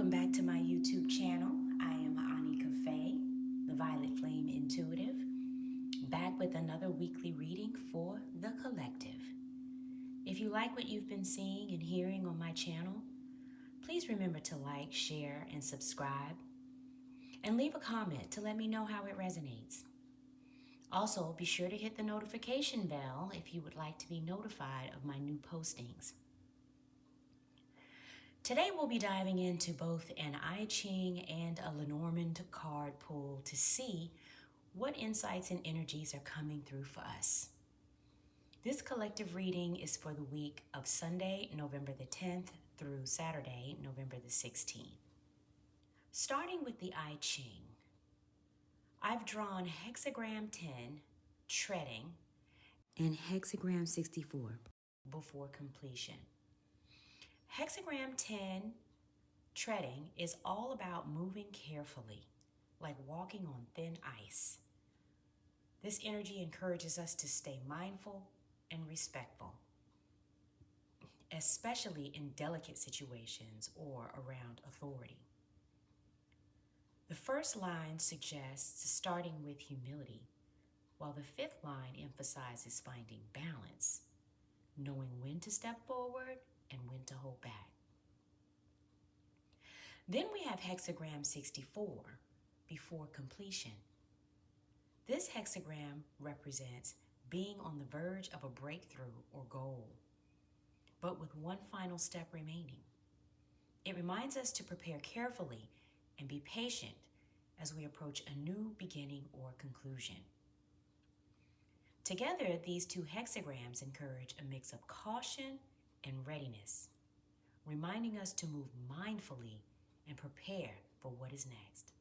Welcome back to my YouTube channel. I am Ani Cafe, the Violet Flame Intuitive, back with another weekly reading for the collective. If you like what you've been seeing and hearing on my channel, please remember to like, share, and subscribe, and leave a comment to let me know how it resonates. Also, be sure to hit the notification bell if you would like to be notified of my new postings. Today we'll be diving into both an I-Ching and a Lenormand card pull to see what insights and energies are coming through for us. This collective reading is for the week of Sunday, November the 10th through Saturday, November the 16th. Starting with the I-Ching, I've drawn Hexagram 10, treading, and Hexagram 64 before completion. Hexagram 10, treading, is all about moving carefully, like walking on thin ice. This energy encourages us to stay mindful and respectful, especially in delicate situations or around authority. The first line suggests starting with humility, while the fifth line emphasizes finding balance, knowing when to step forward and when to hold back. Then we have Hexagram 64, before completion. This hexagram represents being on the verge of a breakthrough or goal, but with one final step remaining. It reminds us to prepare carefully and be patient as we approach a new beginning or conclusion. Together, these two hexagrams encourage a mix of caution and readiness, reminding us to move mindfully and prepare for what is next.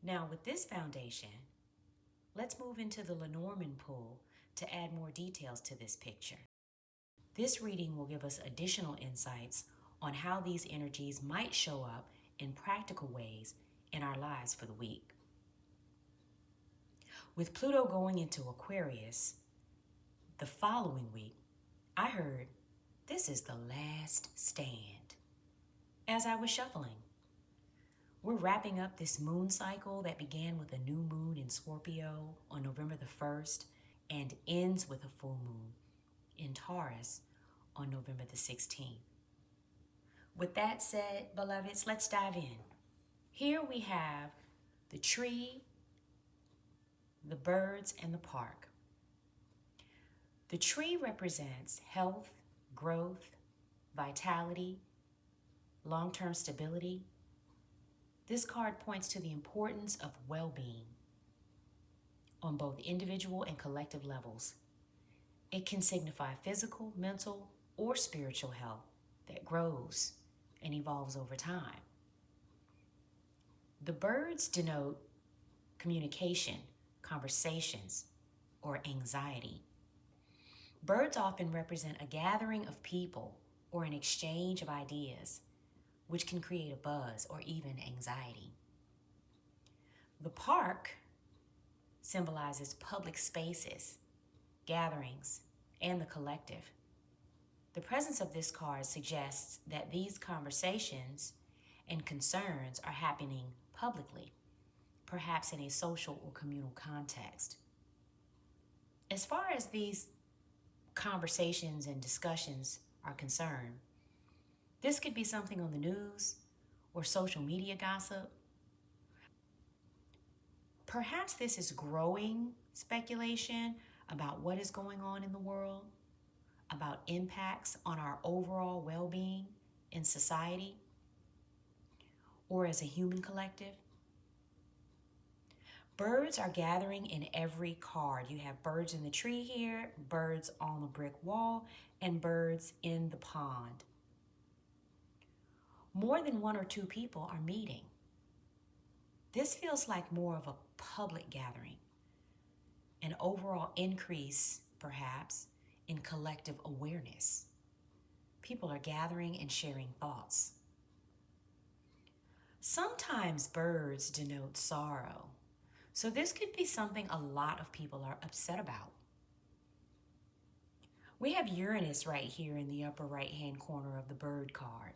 Now, with this foundation, let's move into the Lenormand pull to add more details to this picture. This reading will give us additional insights on how these energies might show up in practical ways in our lives for the week. With Pluto going into Aquarius the following week, I heard, "This is the last stand," as I was shuffling. We're wrapping up this moon cycle that began with a new moon in Scorpio on November the 1st and ends with a full moon in Taurus on November the 16th. With that said, beloveds, let's dive in. Here we have the tree, the birds, and the park. The tree represents health, growth, vitality, long-term stability. This card points to the importance of well-being on both individual and collective levels. It can signify physical, mental, or spiritual health that grows and evolves over time. The birds denote communication, conversations, or anxiety. Birds often represent a gathering of people or an exchange of ideas, which can create a buzz or even anxiety. The park symbolizes public spaces, gatherings, and the collective. The presence of this card suggests that these conversations and concerns are happening publicly, perhaps in a social or communal context. As far as these conversations and discussions are concerned, this could be something on the news or social media gossip. Perhaps this is growing speculation about what is going on in the world, about impacts on our overall well-being in society or as a human collective. Birds are gathering in every card. You have birds in the tree here, birds on the brick wall, and birds in the pond. More than one or two people are meeting. This feels like more of a public gathering, an overall increase, perhaps, in collective awareness. People are gathering and sharing thoughts. Sometimes birds denote sorrow. So this could be something a lot of people are upset about. We have Uranus right here in the upper right-hand corner of the bird card.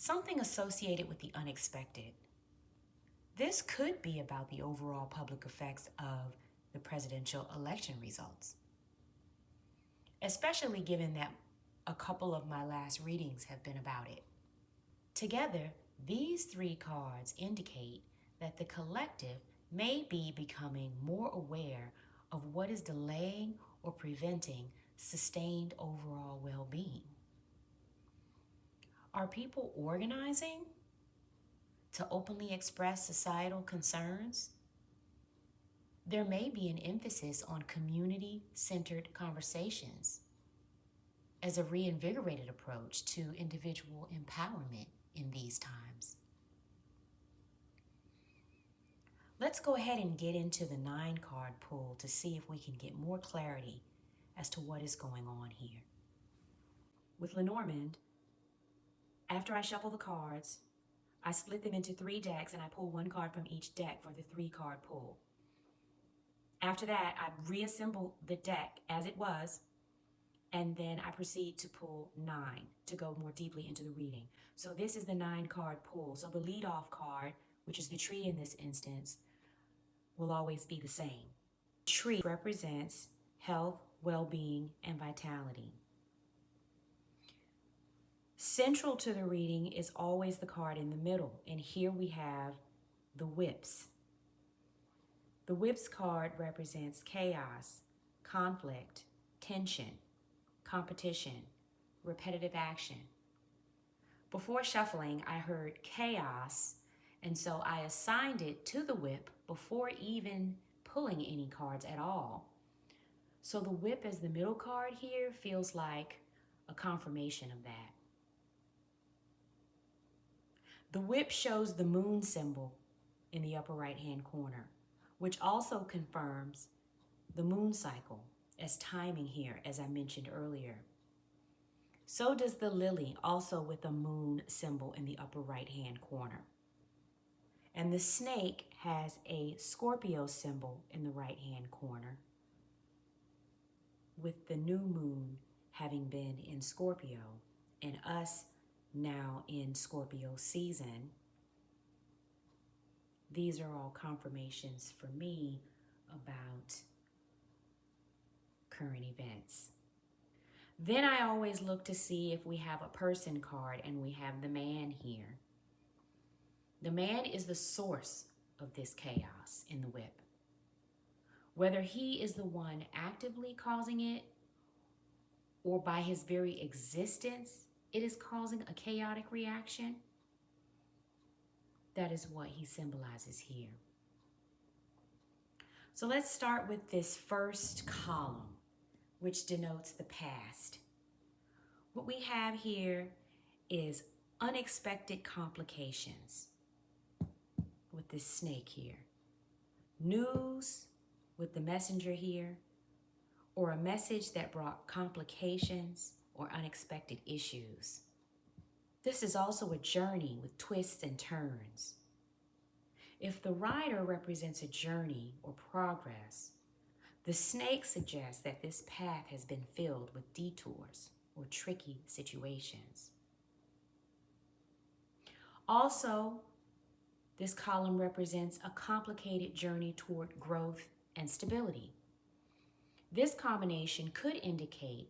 something associated with the unexpected. This could be about the overall public effects of the presidential election results, especially given that a couple of my last readings have been about it. Together, these three cards indicate that the collective may be becoming more aware of what is delaying or preventing sustained overall well-being. Are people organizing to openly express societal concerns? There may be an emphasis on community-centered conversations as a reinvigorated approach to individual empowerment in these times. Let's go ahead and get into the 9-card pull to see if we can get more clarity as to what is going on here. With Lenormand, after I shuffle the cards, I split them into 3 decks and I pull 1 card from each deck for the 3-card pull. After that, I reassemble the deck as it was, and then I proceed to pull 9 to go more deeply into the reading. So this is the 9-card pull. So the lead-off card, which is the tree in this instance, will always be the same. Tree represents health, well-being, and vitality. Central to the reading is always the card in the middle, and here we have the whips. The whips card represents chaos, conflict, tension, competition, repetitive action. Before shuffling, I heard chaos, and so I assigned it to the whip before even pulling any cards at all. So the whip as the middle card here feels like a confirmation of that. The whip shows the moon symbol in the upper right-hand corner, which also confirms the moon cycle as timing here, as I mentioned earlier. So does the lily, also with a moon symbol in the upper right-hand corner. And the snake has a Scorpio symbol in the right-hand corner, with the new moon having been in Scorpio and us now in Scorpio season. These are all confirmations for me about current events. Then I always look to see if we have a person card, and we have the man here. The man is the source of this chaos in the whip. Whether he is the one actively causing it or by his very existence, it is causing a chaotic reaction. That is what he symbolizes here. So let's start with this first column, which denotes the past. What we have here is unexpected complications with this snake here. News with the messenger here, or a message that brought complications or unexpected issues. This is also a journey with twists and turns. If the rider represents a journey or progress, the snake suggests that this path has been filled with detours or tricky situations. Also, this column represents a complicated journey toward growth and stability. This combination could indicate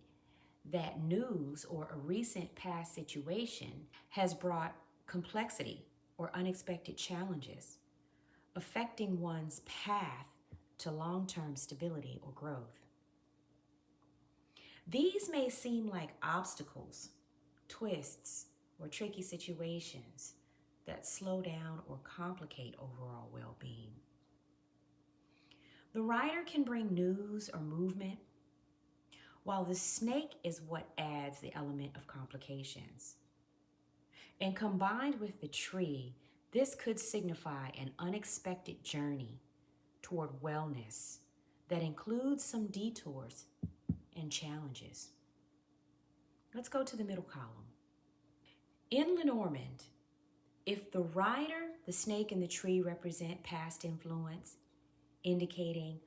that news or a recent past situation has brought complexity or unexpected challenges, affecting one's path to long-term stability or growth. These may seem like obstacles, twists, or tricky situations that slow down or complicate overall well-being. The rider can bring news or movement, while the snake is what adds the element of complications. And combined with the tree, this could signify an unexpected journey toward wellness that includes some detours and challenges. Let's go to the middle column. In Lenormand, if the rider, the snake, and the tree represent past influence, indicating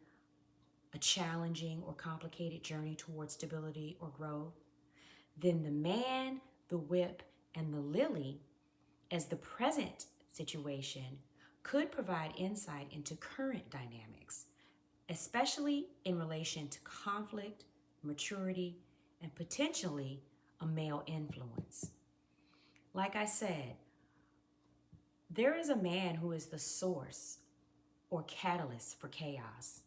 a challenging or complicated journey towards stability or growth, then the man, the whip, and the lily as the present situation could provide insight into current dynamics, especially in relation to conflict, maturity, and potentially a male influence. Like I said, there is a man who is the source or catalyst for chaos.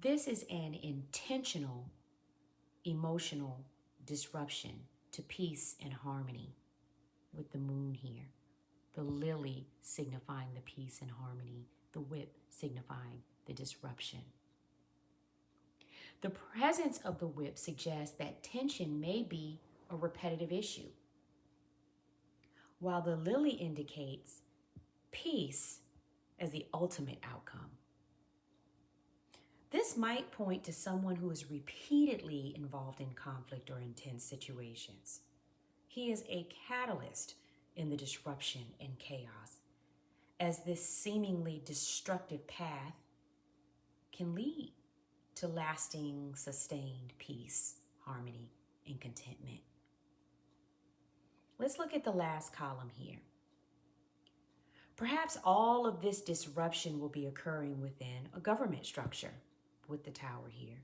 This is an intentional emotional disruption to peace and harmony with the moon here. The lily signifying the peace and harmony, the whip signifying the disruption. The presence of the whip suggests that tension may be a repetitive issue, while the lily indicates peace as the ultimate outcome. This might point to someone who is repeatedly involved in conflict or intense situations. He is a catalyst in the disruption and chaos, as this seemingly destructive path can lead to lasting, sustained peace, harmony, and contentment. Let's look at the last column here. Perhaps all of this disruption will be occurring within a government structure with the tower here.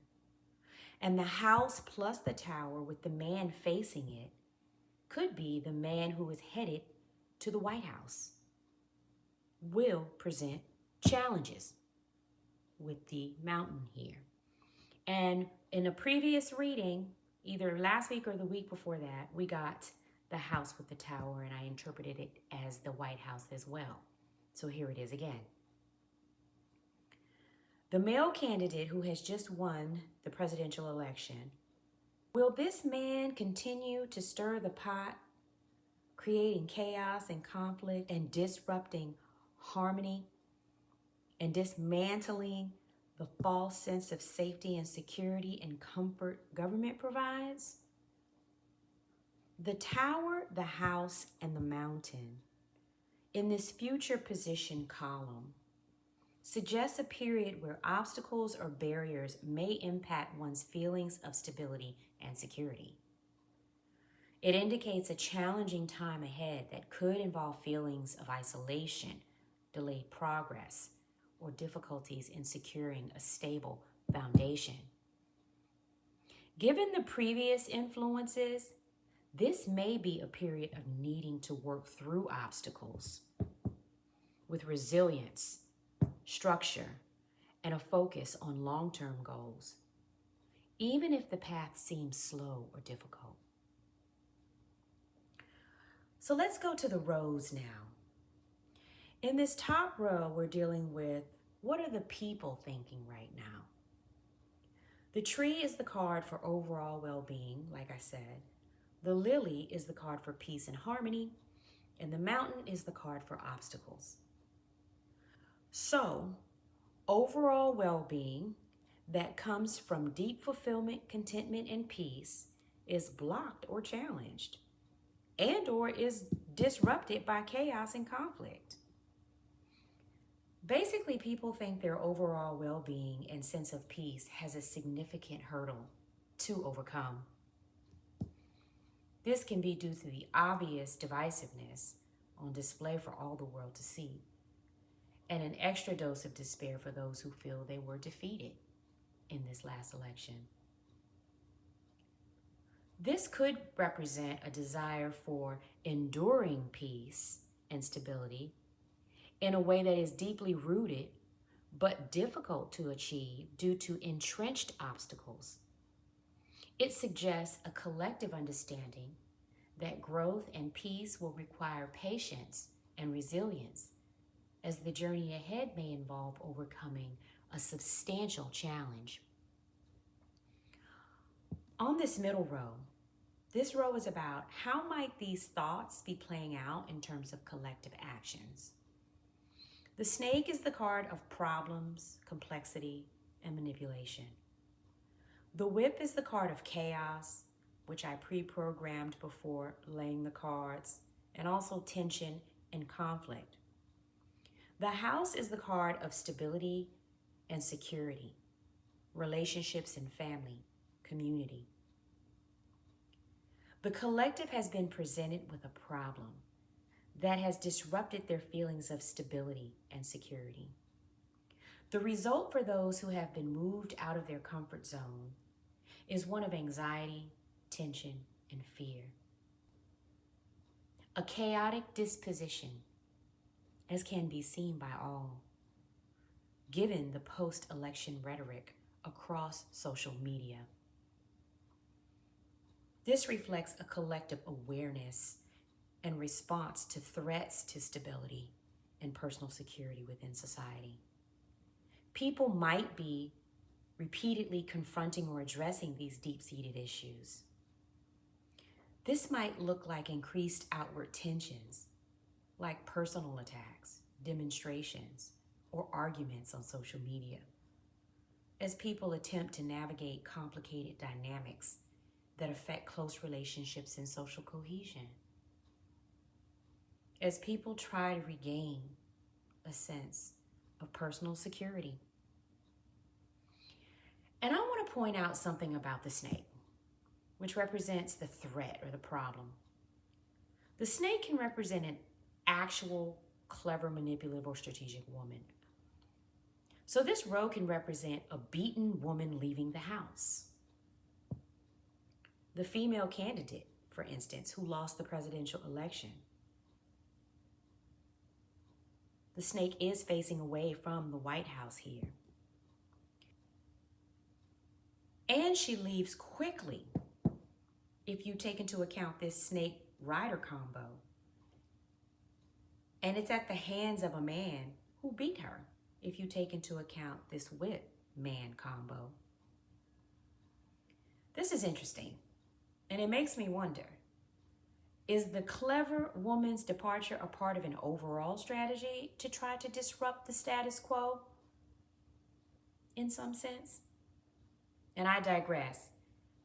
And the house plus the tower with the man facing it could be the man who is headed to the White House. Will present challenges with the mountain here. And in a previous reading, either last week or the week before that, we got the house with the tower, and I interpreted it as the White House as well. So here it is again. The male candidate who has just won the presidential election, will this man continue to stir the pot, creating chaos and conflict and disrupting harmony and dismantling the false sense of safety and security and comfort government provides? The tower, the house, and the mountain in this future position column suggests a period where obstacles or barriers may impact one's feelings of stability and security. It indicates a challenging time ahead that could involve feelings of isolation, delayed progress, or difficulties in securing a stable foundation. Given the previous influences, this may be a period of needing to work through obstacles with resilience, structure, and a focus on long-term goals, even if the path seems slow or difficult. So let's go to the rows now. In this top row, we're dealing with what are the people thinking right now? The tree is the card for overall well-being, like I said. The lily is the card for peace and harmony, and the mountain is the card for obstacles. So, overall well-being that comes from deep fulfillment, contentment, and peace is blocked or challenged, and or is disrupted by chaos and conflict. Basically, people think their overall well-being and sense of peace has a significant hurdle to overcome. This can be due to the obvious divisiveness on display for all the world to see, and an extra dose of despair for those who feel they were defeated in this last election. This could represent a desire for enduring peace and stability in a way that is deeply rooted but difficult to achieve due to entrenched obstacles. It suggests a collective understanding that growth and peace will require patience and resilience, as the journey ahead may involve overcoming a substantial challenge. On this middle row, this row is about how might these thoughts be playing out in terms of collective actions. The snake is the card of problems, complexity, and manipulation. The whip is the card of chaos, which I pre-programmed before laying the cards, and also tension and conflict. The house is the card of stability and security, relationships and family, community. The collective has been presented with a problem that has disrupted their feelings of stability and security. The result for those who have been moved out of their comfort zone is one of anxiety, tension, and fear. A chaotic disposition, as can be seen by all, given the post-election rhetoric across social media. This reflects a collective awareness and response to threats to stability and personal security within society. People might be repeatedly confronting or addressing these deep-seated issues. This might look like increased outward tensions, like personal attacks, demonstrations, or arguments on social media, as people attempt to navigate complicated dynamics that affect close relationships and social cohesion. As people try to regain a sense of personal security. And I want to point out something about the snake, which represents the threat or the problem. The snake can represent an actual, clever, manipulative, or strategic woman. So this row can represent a beaten woman leaving the house. The female candidate, for instance, who lost the presidential election. The snake is facing away from the White House here. And she leaves quickly if you take into account this snake-rider combo. And it's at the hands of a man who beat her if you take into account this whip-man combo. This is interesting, and it makes me wonder, is the clever woman's departure a part of an overall strategy to try to disrupt the status quo in some sense? And I digress,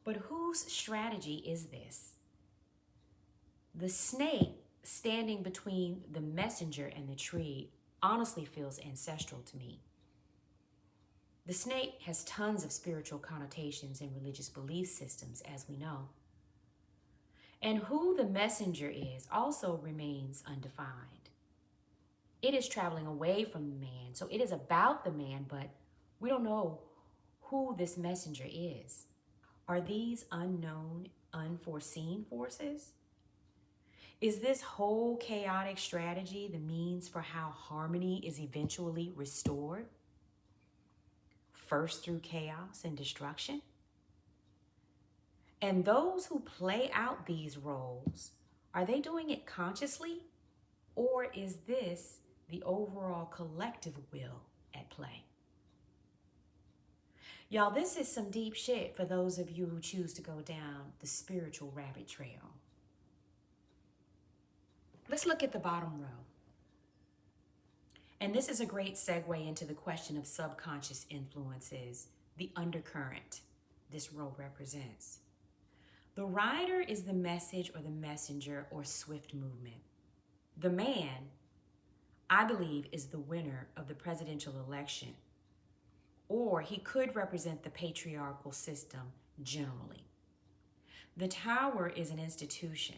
but whose strategy is this? The snake standing between the messenger and the tree honestly feels ancestral to me. The snake has tons of spiritual connotations and religious belief systems, as we know. And who the messenger is also remains undefined. It is traveling away from the man, so it is about the man, but we don't know who this messenger is. Are these unknown, unforeseen forces? Is this whole chaotic strategy the means for how harmony is eventually restored? First through chaos and destruction? And those who play out these roles, are they doing it consciously? Or is this the overall collective will at play? Y'all, this is some deep shit for those of you who choose to go down the spiritual rabbit trail. Let's look at the bottom row. And this is a great segue into the question of subconscious influences, the undercurrent this row represents. The rider is the message or the messenger or swift movement. The man, I believe, is the winner of the presidential election, or he could represent the patriarchal system generally. The tower is an institution,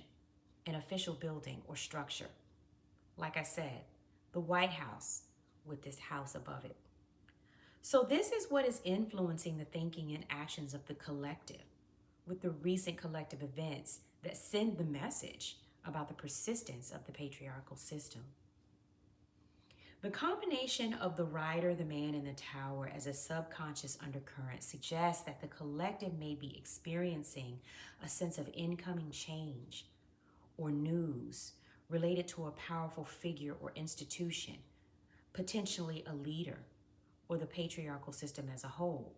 an official building or structure. Like I said, the White House with this house above it. So this is what is influencing the thinking and actions of the collective, with the recent collective events that send the message about the persistence of the patriarchal system. The combination of the rider, the man, and the tower as a subconscious undercurrent suggests that the collective may be experiencing a sense of incoming change or news related to a powerful figure or institution, potentially a leader, or the patriarchal system as a whole.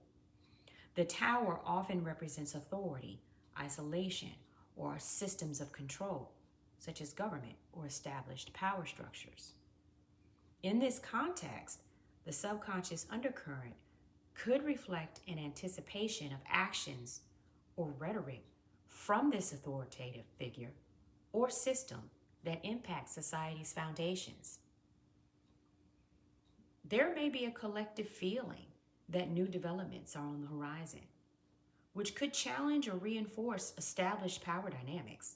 The tower often represents authority, isolation, or systems of control, such as government or established power structures. In this context, the subconscious undercurrent could reflect an anticipation of actions or rhetoric from this authoritative figure or system that impacts society's foundations. There may be a collective feeling that new developments are on the horizon, which could challenge or reinforce established power dynamics.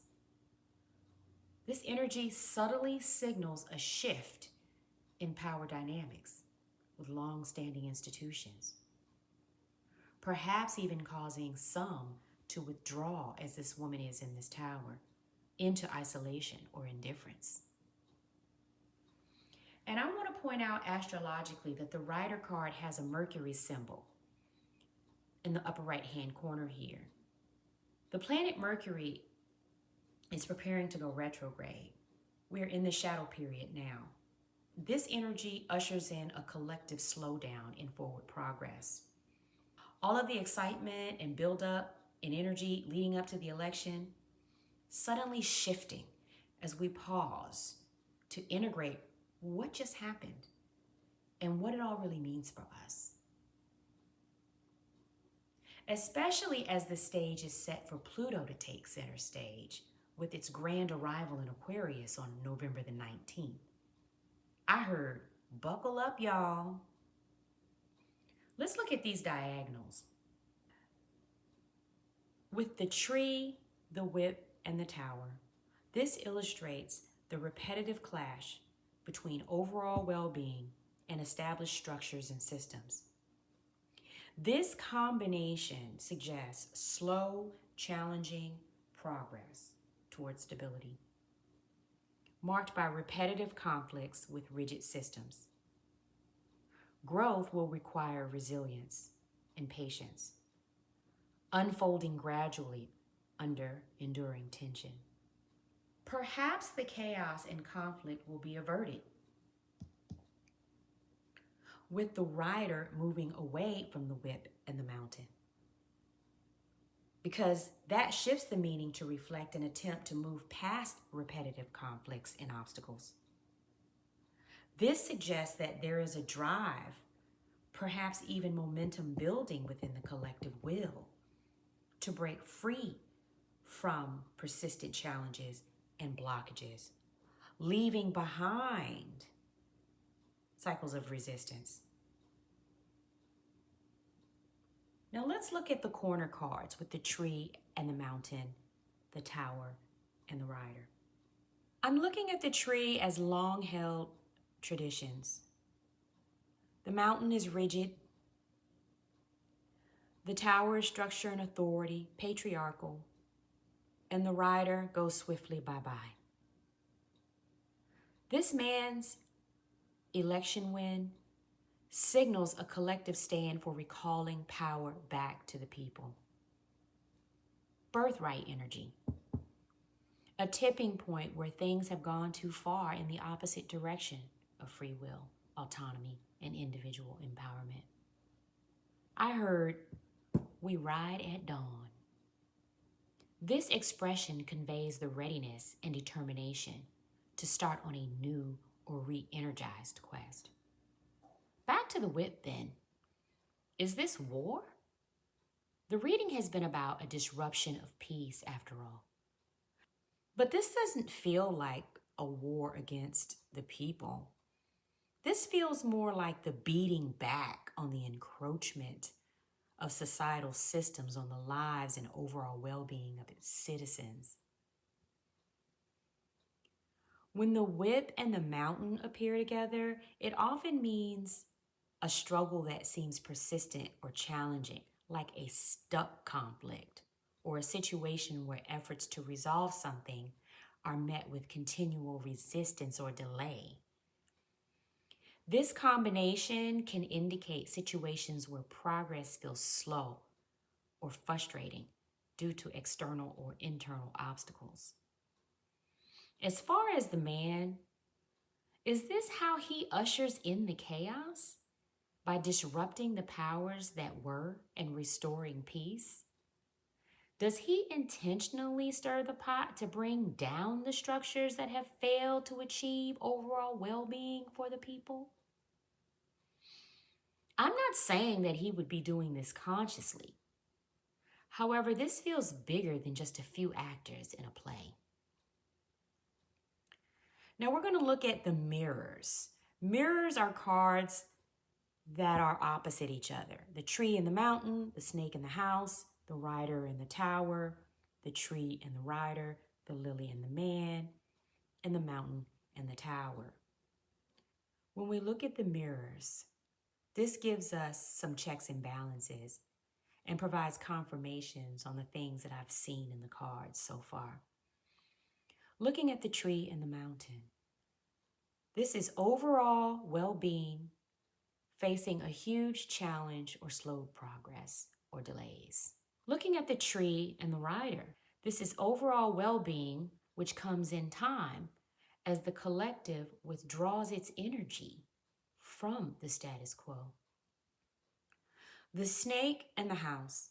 This energy subtly signals a shift in power dynamics with long-standing institutions, perhaps even causing some to withdraw, as this woman is in this tower, into isolation or indifference. And I want to point out astrologically that the Rider card has a Mercury symbol in the upper right-hand corner here. The planet Mercury is preparing to go retrograde. We're in the shadow period now. This energy ushers in a collective slowdown in forward progress. All of the excitement and buildup and energy leading up to the election suddenly shifting as we pause to integrate what just happened and what it all really means for us. Especially as the stage is set for Pluto to take center stage with its grand arrival in Aquarius on November the 19th. I heard, buckle up, y'all. Let's look at these diagonals. With the tree, the whip, and the tower, this illustrates the repetitive clash between overall well-being and established structures and systems. This combination suggests slow, challenging progress towards stability, marked by repetitive conflicts with rigid systems. Growth will require resilience and patience, unfolding gradually under enduring tension. Perhaps the chaos and conflict will be averted, with the rider moving away from the whip and the mountain, because that shifts the meaning to reflect an attempt to move past repetitive conflicts and obstacles. This suggests that there is a drive, perhaps even momentum building within the collective will to break free from persistent challenges and blockages, leaving behind cycles of resistance. Now let's look at the corner cards with the tree and the mountain, the tower, and the rider. I'm looking at the tree as long-held traditions. The mountain is rigid. The tower is structure and authority, patriarchal. And the rider goes swiftly bye-bye. This man's election win signals a collective stand for recalling power back to the people. Birthright energy, a tipping point where things have gone too far in the opposite direction of free will, autonomy, and individual empowerment. I heard, we ride at dawn. This expression conveys the readiness and determination to start on a new or re-energized quest. Back to the whip then. Is this war? The reading has been about a disruption of peace after all. But this doesn't feel like a war against the people. This feels more like the beating back on the encroachment of societal systems on the lives and overall well-being of its citizens. When the whip and the mountain appear together, it often means a struggle that seems persistent or challenging, like a stuck conflict, or a situation where efforts to resolve something are met with continual resistance or delay. This combination can indicate situations where progress feels slow or frustrating due to external or internal obstacles. As far as the man, is this how he ushers in the chaos? By disrupting the powers that were and restoring peace? Does he intentionally stir the pot to bring down the structures that have failed to achieve overall well-being for the people? I'm not saying that he would be doing this consciously. However, this feels bigger than just a few actors in a play. Now we're going to look at the mirrors. Mirrors are cards that are opposite each other. The tree and the mountain, the snake and the house, the rider and the tower, the tree and the rider, the lily and the man. and the mountain and the tower. When we look at the mirrors, this gives us some checks and balances and provides confirmations on the things that I've seen in the cards so far. Looking at the tree and the mountain, this is overall well-being facing a huge challenge or slowed progress or delays. Looking at the tree and the rider, this is overall well-being, which comes in time as the collective withdraws its energy from the status quo. The snake and the house.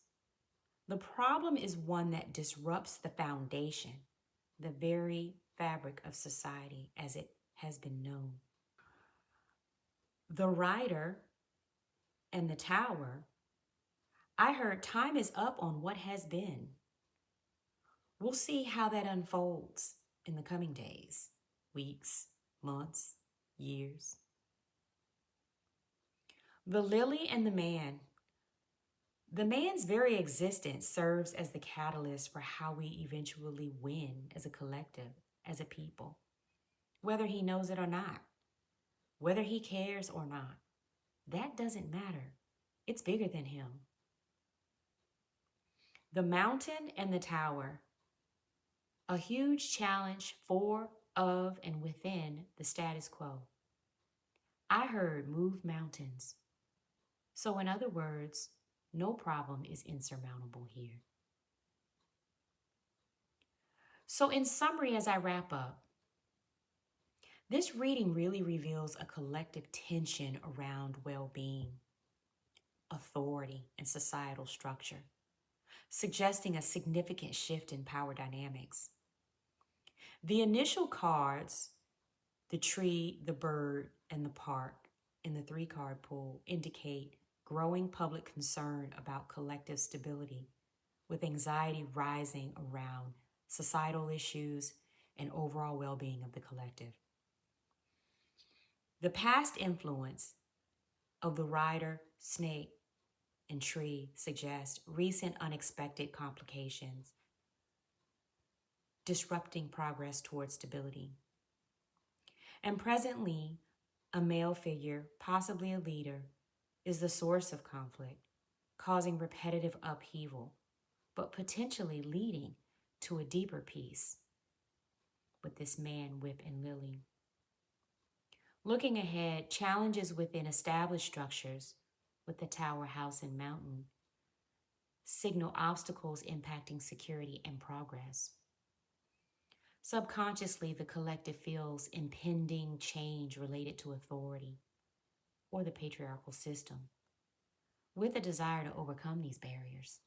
The problem is one that disrupts the foundation, the very fabric of society as it has been known. The rider and the tower, I heard time is up on what has been. We'll see how that unfolds in the coming days, weeks, months, years. The lily and the man. The man's very existence serves as the catalyst for how we eventually win as a collective, as a people, whether he knows it or not, whether he cares or not. That doesn't matter. It's bigger than him. The mountain and the tower, a huge challenge for, of, and within the status quo. I heard move mountains. So in other words, no problem is insurmountable here. So in summary, as I wrap up, this reading really reveals a collective tension around well-being, authority, and societal structure, suggesting a significant shift in power dynamics. The initial cards, the tree, the bird, and the park in the 3-card pool indicate growing public concern about collective stability, with anxiety rising around societal issues and overall well-being of the collective. The past influence of the rider, snake, and tree suggests recent unexpected complications, disrupting progress towards stability. And presently, a male figure, possibly a leader, is the source of conflict, causing repetitive upheaval, but potentially leading to a deeper peace with this man, whip, and lily. Looking ahead, challenges within established structures with the tower, house, and mountain signal obstacles impacting security and progress. Subconsciously, the collective feels impending change related to authority or the patriarchal system, with a desire to overcome these barriers.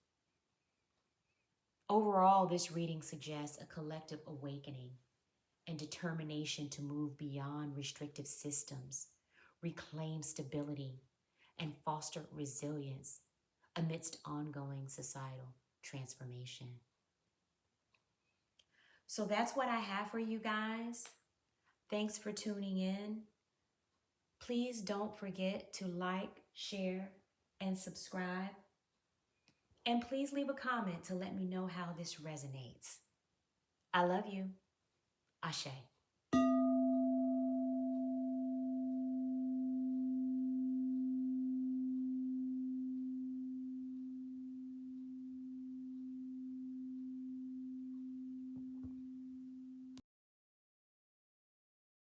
Overall, this reading suggests a collective awakening and determination to move beyond restrictive systems, reclaim stability, and foster resilience amidst ongoing societal transformation. So that's what I have for you guys. Thanks for tuning in. Please don't forget to like, share, and subscribe. And please leave a comment to let me know how this resonates. I love you. Ashe.